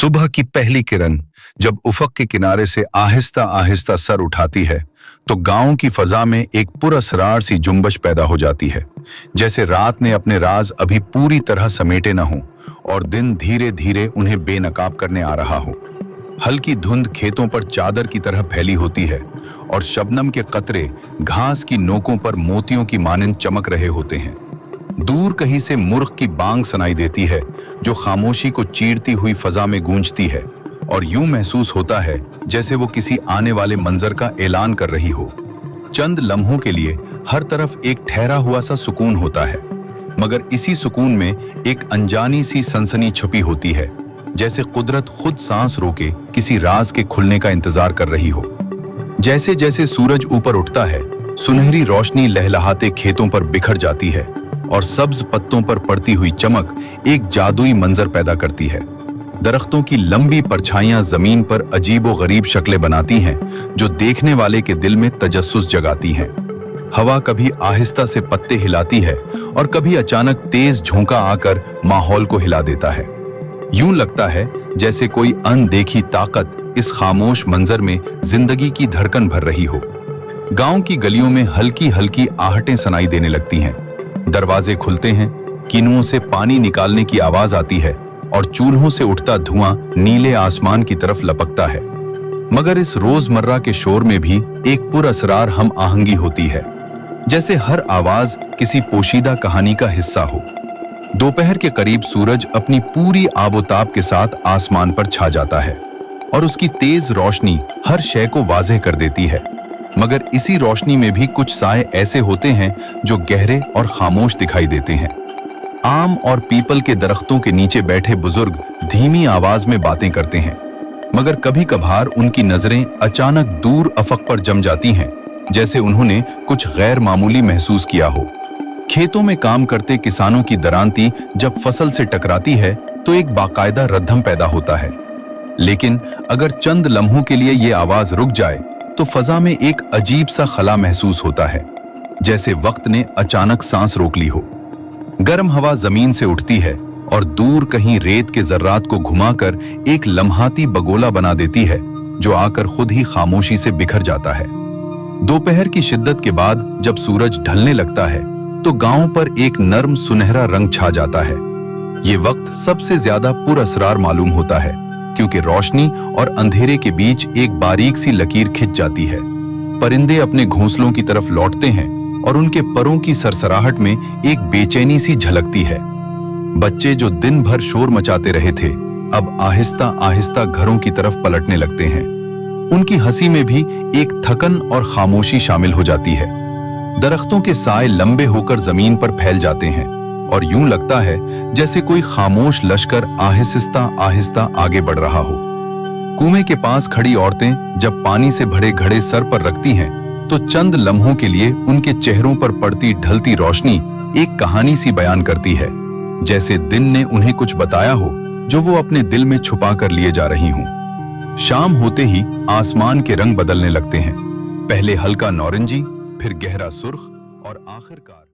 सुबह की पहली किरण जब उफक के किनारे से आहिस्ता आहिस्ता सर उठाती है तो गांव की फजा में एक पुरअसरार सी जुम्बश पैदा हो जाती है, जैसे रात ने अपने राज अभी पूरी तरह समेटे न हों और दिन धीरे धीरे उन्हें बेनकाब करने आ रहा हो। हल्की धुंध खेतों पर चादर की तरह फैली होती है और शबनम के कतरे घास की नोकों पर मोतियों की मानिंद चमक रहे होते हैं। दूर कहीं से मुर्ग की बांग सुनाई देती है जो खामोशी को चीरती हुई फजा में गूंजती है और यूं महसूस होता है जैसे वो किसी आने वाले मंजर का ऐलान कर रही हो। चंद लम्हों के लिए हर तरफ एक ठहरा हुआ सा सुकून होता है, मगर इसी सुकून में एक अनजानी सी सनसनी छुपी होती है, जैसे कुदरत खुद सांस रोके किसी राज के खुलने का इंतजार कर रही हो। जैसे जैसे सूरज ऊपर उठता है, सुनहरी रोशनी लहलहाते खेतों पर बिखर जाती है और सब्ज पत्तों पर पड़ती हुई चमक एक जादुई मंजर पैदा करती है। दरख्तों की लंबी परछाइयां जमीन पर अजीबो गरीब शक्लें बनाती हैं जो देखने वाले के दिल में तजस्सुस जगाती हैं। हवा कभी आहिस्ता से पत्ते हिलाती है और कभी अचानक तेज झोंका आकर माहौल को हिला देता है। यूं लगता है जैसे कोई अनदेखी ताकत इस खामोश मंजर में जिंदगी की धड़कन भर रही हो। गांव की गलियों में हल्की हल्की आहटें सुनाई देने लगती हैं। दरवाजे खुलते हैं, किनुओं से पानी निकालने की आवाज आती है और चूल्हों से उठता धुआं नीले आसमान की तरफ लपकता है। मगर इस रोजमर्रा के शोर में भी एक पुरअसरार हम आहंगी होती है, जैसे हर आवाज किसी पोशीदा कहानी का हिस्सा हो। दोपहर के करीब सूरज अपनी पूरी आबोताब के साथ आसमान पर छा जाता है और उसकी तेज रोशनी हर शय को वाज़ेह कर देती है। मगर इसी रोशनी में भी कुछ साए ऐसे होते हैं जो गहरे और खामोश दिखाई देते हैं। आम और पीपल के दरख्तों के नीचे बैठे बुजुर्ग धीमी आवाज में बातें करते हैं, मगर कभी कभार उनकी नजरें अचानक दूर अफक पर जम जाती हैं, जैसे उन्होंने कुछ गैर मामूली महसूस किया हो। खेतों में काम करते किसानों की दरांती जब फसल से टकराती है तो एक बाकायदा रद्दम पैदा होता है, लेकिन अगर चंद लम्हों के लिए ये आवाज रुक जाए तो फजा में एक अजीब सा खला महसूस होता है, जैसे वक्त ने अचानक सांस रोक ली हो। गर्म हवा जमीन से उठती है और दूर कहीं रेत के जर्रात को घुमाकर एक लम्हाती बगोला बना देती है जो आकर खुद ही खामोशी से बिखर जाता है। दोपहर की शिद्दत के बाद जब सूरज ढलने लगता है तो गांव पर एक नर्म सुनहरा रंग छा जाता है। ये वक्त सबसे ज्यादा पुरअसरार मालूम होता है क्योंकि रोशनी और अंधेरे के बीच एक बारीक सी लकीर खिंच जाती है। परिंदे अपने घोंसलों की तरफ लौटते हैं और उनके परों की सरसराहट में एक बेचैनी सी झलकती है। बच्चे जो दिन भर शोर मचाते रहे थे अब आहिस्ता आहिस्ता घरों की तरफ पलटने लगते हैं। उनकी हंसी में भी एक थकन और खामोशी शामिल हो जाती है। दरख्तों के साए लंबे होकर जमीन पर फैल जाते हैं और यूं लगता है जैसे कोई खामोश लश्कर आहिस्ता आहिस्ता आगे बढ़ रहा हो। कुएं के पास खड़ी औरतें जब पानी से भरे घड़े सर पर रखती हैं तो चंद लम्हों के लिए उनके चेहरों पर पड़ती ढलती रोशनी एक कहानी सी बयान करती है, जैसे दिन ने उन्हें कुछ बताया हो जो वो अपने दिल में छुपा कर लिए जा रही हूं। शाम होते ही आसमान के रंग बदलने लगते हैं, पहले हल्का नौरंजी, फिर गहरा सुर्ख और आखिरकार